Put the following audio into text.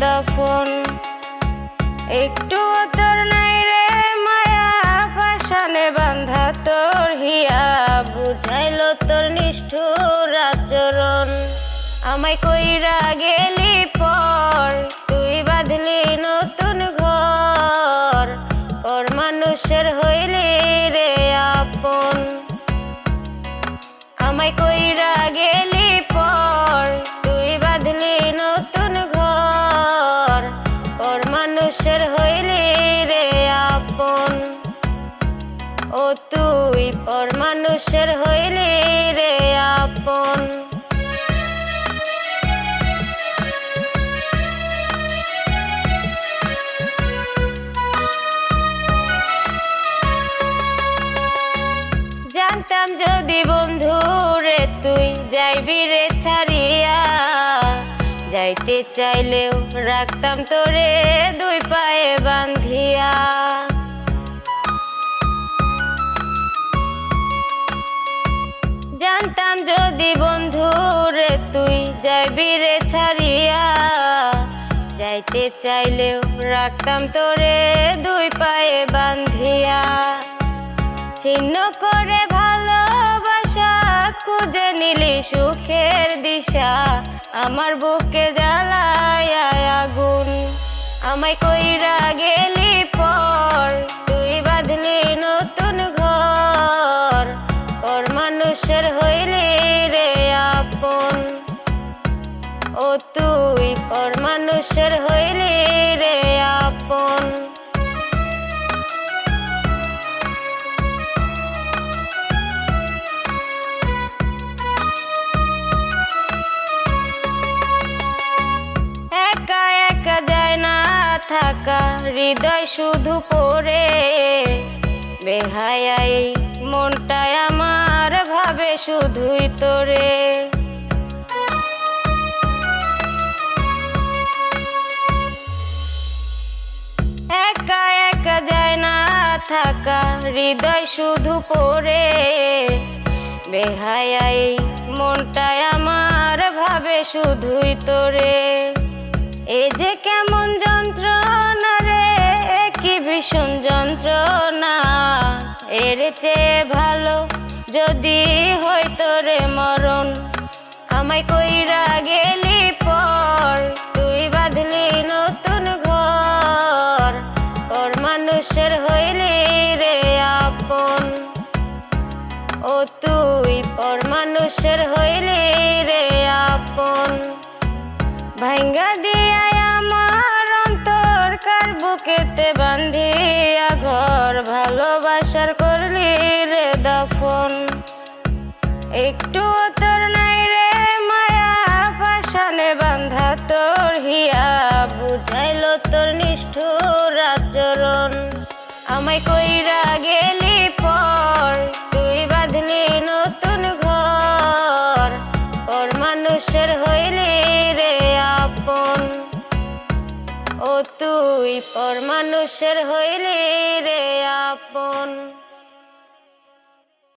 দফন। একটু তোর নাই রে মায়া, পাশানে বান্ধা তোর হিয়া, বুঝাইলো তোর নিষ্ঠুর আচরণ। আমায় কইরা গেলি পর, তুই বাঁধলি নতুন ঘর, পর মানুষের হইলি রে আপন। আমায় কইরা গেলি পর, তুই বাঁধলি নতুন ঘর, পর মানুষের হইলি রে আপন। ও তুই পর মানুষের হইলি রে আপন। জানতাম যদি বন্ধু রে তুই যাইবি রে ছাড়িয়া, যাইতে চাইলেও রাখতাম তোরে দুই পায়ে বান্ধিয়া। জানতাম যদি বন্ধু রে তুই যাইবি রে ছাড়িয়া, যাইতে চাইলেও রাখতাম তোরে দুই পায়ে বান্ধিয়া। ছিন্ন করে ভালোবাসা, খুঁজে নিলি সুখের দিশা, আমার বুকে জ্বালায় আগুন। আমায় কইরা গেলি পর, তুই বাঁধলি নতুন ঘর, পর মানুষের হইলি রে আপন। ও তুই পর মানুষের হইলি রে আপন। থাকা হৃদয় শুধু পড়ে, বেহায়াই মনটায় আমার ভাবে শুধুই তোরে। একা একা যায় না থাকা হৃদয় শুধু পড়ে, বেহায়াই মনটায় আমার ভাবে শুধুই তোরে। এ যে কেমন যন্ত্রণা রে, কি ভীষণ যন্ত্রণা, এর চেয়ে ভালো যদি হইতো রে মরণ। আমায় কইরা গেলি পর, তুই বাঁধলি নতুন ঘর, পর মানুষের হইলি রে আপন। ও তুই পর মানুষের হইলি রে আপন। ভাঙ্গা দিয়া আমার অন্তর, কার বুকেতে বান্ধিয়া ঘর, ভালোবাসার করলি রে দফন। একটু তোর নাই রে মায়া, পাশানে বান্ধা তোর হিয়া, বুঝাইলো তোর নিষ্ঠুর আচরণ। আমায় কইরা গেলি পর, তুই বাঁধলি নতুন ঘর, পর মানুষের হইলি রে আপন। ও তুই পর মানুষের হইলি রে